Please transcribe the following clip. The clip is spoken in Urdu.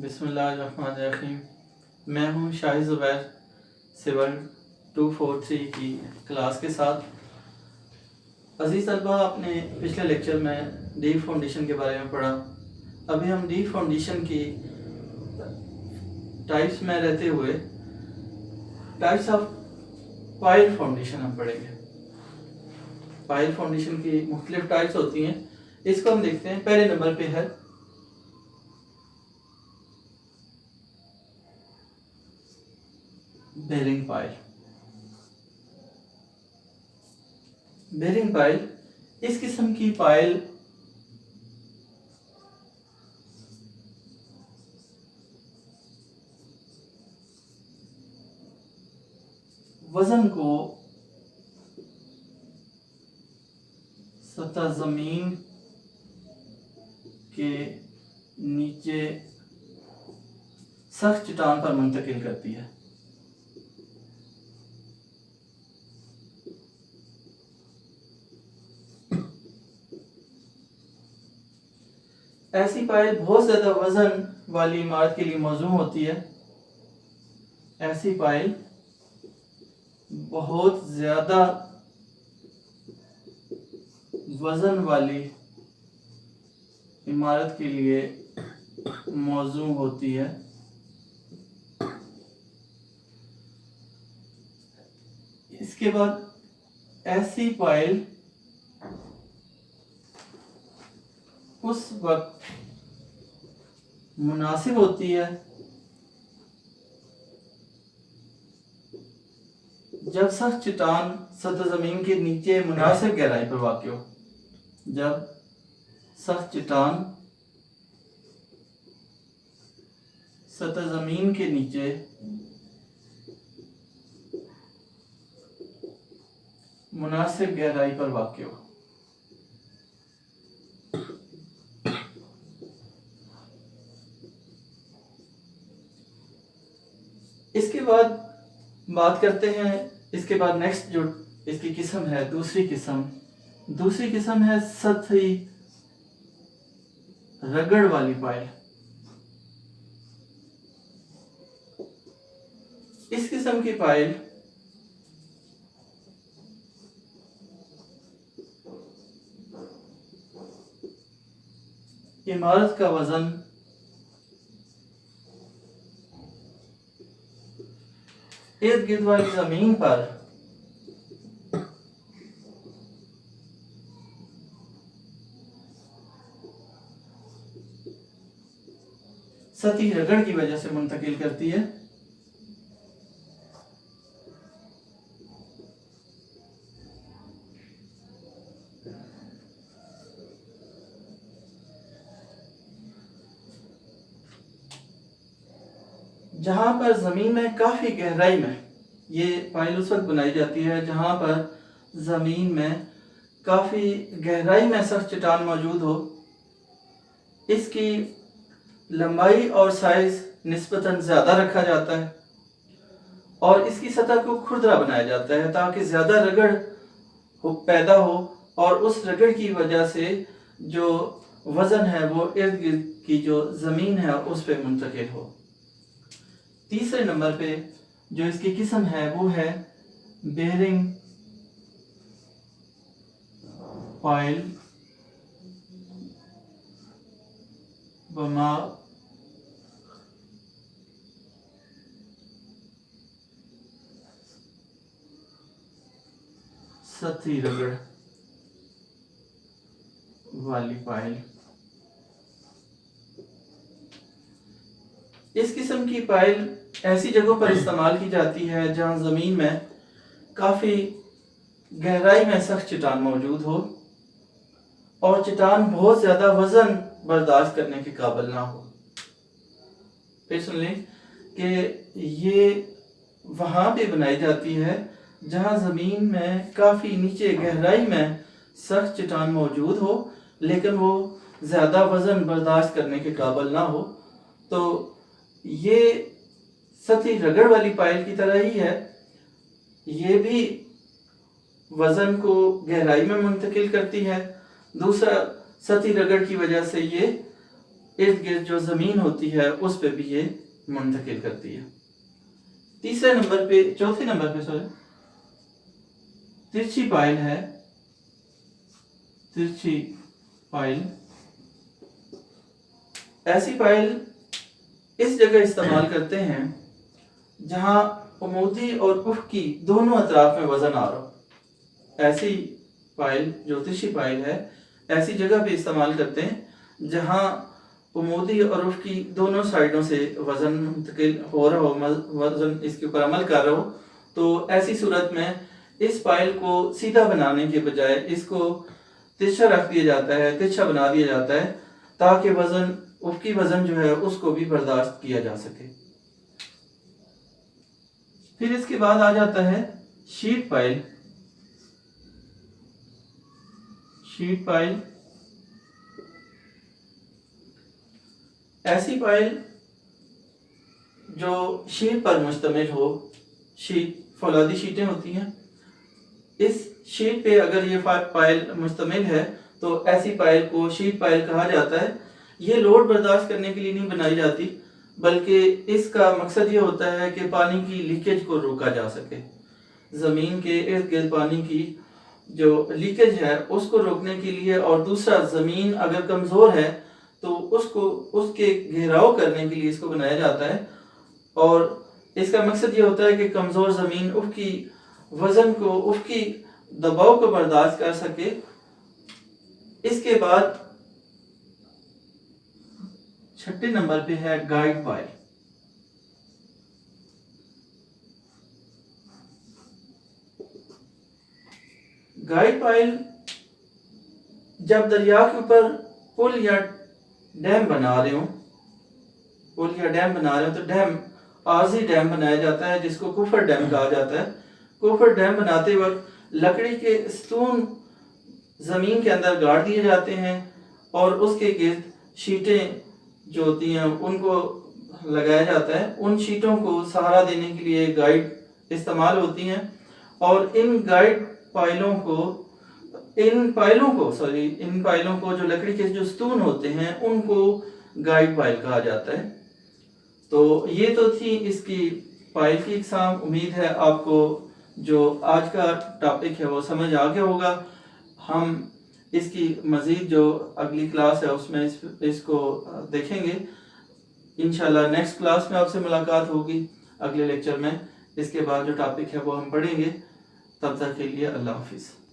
بسم اللہ الرحمن الرحیم۔ میں ہوں شاہد زبیر سول 243 کی کلاس کے ساتھ۔ عزیز طلبہ، آپ نے پچھلے لیکچر میں ڈیپ فاؤنڈیشن کے بارے میں پڑھا۔ ابھی ہم ڈیپ فاؤنڈیشن کی ٹائپس میں رہتے ہوئے ٹائپس آف پائل فاؤنڈیشن ہم پڑھیں گے۔ پائل فاؤنڈیشن کی مختلف ٹائپس ہوتی ہیں، اس کو ہم دیکھتے ہیں۔ پہلے نمبر پہ ہے بیرنگ پائل۔ بیرنگ پائل اس قسم کی پائل وزن کو سطح زمین کے نیچے سخت چٹان پر منتقل کرتی ہے۔ ایسی پائل بہت زیادہ وزن والی عمارت کے لیے موزوں ہوتی ہے۔ ایسی پائل بہت زیادہ وزن والی عمارت کے لیے موزوں ہوتی ہے۔ اس کے بعد ایسی پائل اس وقت مناسب ہوتی ہے جب سخت چٹان سطح زمین کے نیچے مناسب گہرائی پر واقع ہو۔ جب سخت چٹان سطح زمین کے نیچے مناسب گہرائی پر واقع ہو۔ اس کے بعد بات کرتے ہیں، اس کے بعد نیکسٹ جو اس کی قسم ہے، دوسری قسم ہے سطحی رگڑ والی پائل۔ اس قسم کی پائل عمارت کا وزن ارد گرد والی زمین پر سطحی رگڑ کی وجہ سے منتقل کرتی ہے۔ جہاں پر زمین میں کافی گہرائی میں، یہ پائل اس وقت بنائی جاتی ہے جہاں پر زمین میں کافی گہرائی میں سخت چٹان موجود ہو۔ اس کی لمبائی اور سائز نسبتاً زیادہ رکھا جاتا ہے اور اس کی سطح کو کھردرا بنایا جاتا ہے تاکہ زیادہ رگڑ پیدا ہو اور اس رگڑ کی وجہ سے جو وزن ہے وہ ارد گرد کی جو زمین ہے اس پہ منتقل ہو۔ تیسرے نمبر پہ جو اس کی قسم ہے وہ ہے بیرنگ پائل بما سطحی رگڑ والی پائل۔ اس قسم کی پائل ایسی جگہوں پر استعمال کی جاتی ہے جہاں زمین میں کافی گہرائی میں سخت چٹان موجود ہو اور چٹان بہت زیادہ وزن برداشت کرنے کے قابل نہ ہو۔ پھر سن لیں کہ یہ وہاں پہ بنائی جاتی ہے جہاں زمین میں کافی نیچے گہرائی میں سخت چٹان موجود ہو لیکن وہ زیادہ وزن برداشت کرنے کے قابل نہ ہو۔ تو یہ سطحی رگڑ والی پائل کی طرح ہی ہے، یہ بھی وزن کو گہرائی میں منتقل کرتی ہے۔ دوسرا، سطحی رگڑ کی وجہ سے یہ ارد گرد جو زمین ہوتی ہے اس پہ بھی یہ منتقل کرتی ہے۔ چوتھے نمبر پہ ترچھی پائل ہے۔ ترچھی پائل، ایسی پائل اس جگہ استعمال کرتے ہیں جہاں عمودی اور افقی دونوں اطراف میں وزن آ رہا ہو۔ ایسی پائل جو ترچھی پائل ہے ایسی جگہ پہ استعمال کرتے ہیں جہاں عمودی اور افقی دونوں سائیڈوں سے وزن منتقل ہو رہا ہو، وزن اس کے اوپر عمل کر رہا ہو، تو ایسی صورت میں اس پائل کو سیدھا بنانے کے بجائے اس کو ترچھا رکھ دیا جاتا ہے، ترچھا بنا دیا جاتا ہے تاکہ وزن، افقی وزن جو ہے اس کو بھی برداشت کیا جا سکے۔ پھر اس کے بعد آ جاتا ہے شیٹ پائل۔ شیٹ پائل ایسی پائل جو شیٹ پر مشتمل ہو، شیٹ فولادی شیٹیں ہوتی ہیں، اس شیٹ پہ اگر یہ پائل مشتمل ہے تو ایسی پائل کو شیٹ پائل کہا جاتا ہے۔ یہ لوڈ برداشت کرنے کے لیے نہیں بنائی جاتی، بلکہ اس کا مقصد یہ ہوتا ہے کہ پانی کی لیکیج کو روکا جا سکے۔ زمین کے ارد گرد پانی کی جو لیکیج ہے اس کو روکنے کے لیے، اور دوسرا زمین اگر کمزور ہے تو اس کے گھیراؤ کرنے کے لیے اس کو بنایا جاتا ہے، اور اس کا مقصد یہ ہوتا ہے کہ کمزور زمین افقی وزن کو، افقی دباؤ کو برداشت کر سکے۔ اس کے بعد چھٹے نمبر پہ ہے گائیڈ پائل۔ گائیڈ پائل جب دریا کے اوپر پل یا ڈیم بنا رہے ہوں، تو ڈیم، عارضی ڈیم بنایا جاتا ہے جس کو کفر ڈیم کہا جاتا ہے۔ کفر ڈیم بناتے وقت لکڑی کے ستون زمین کے اندر گاڑ دیے جاتے ہیں، اور اس کے گرد شیٹیں جو ہوتی ہیں ان کو لگایا جاتا ہے۔ ان شیٹوں کو سہارا دینے کے لیے گائیڈ استعمال ہوتی ہیں، اور ان پائلوں کو جو لکڑی کے جو ستون ہوتے ہیں ان کو گائیڈ پائل کہا جاتا ہے۔ تو یہ تو تھی اس کی پائل کی اقسام۔ امید ہے آپ کو جو آج کا ٹاپک ہے وہ سمجھ آ گیا ہوگا۔ ہم اس کی مزید جو اگلی کلاس ہے اس میں اس کو دیکھیں گے۔ انشاءاللہ نیکسٹ کلاس میں آپ سے ملاقات ہوگی اگلے لیکچر میں۔ اس کے بعد جو ٹاپک ہے وہ ہم پڑھیں گے۔ تب تک کے لیے اللہ حافظ۔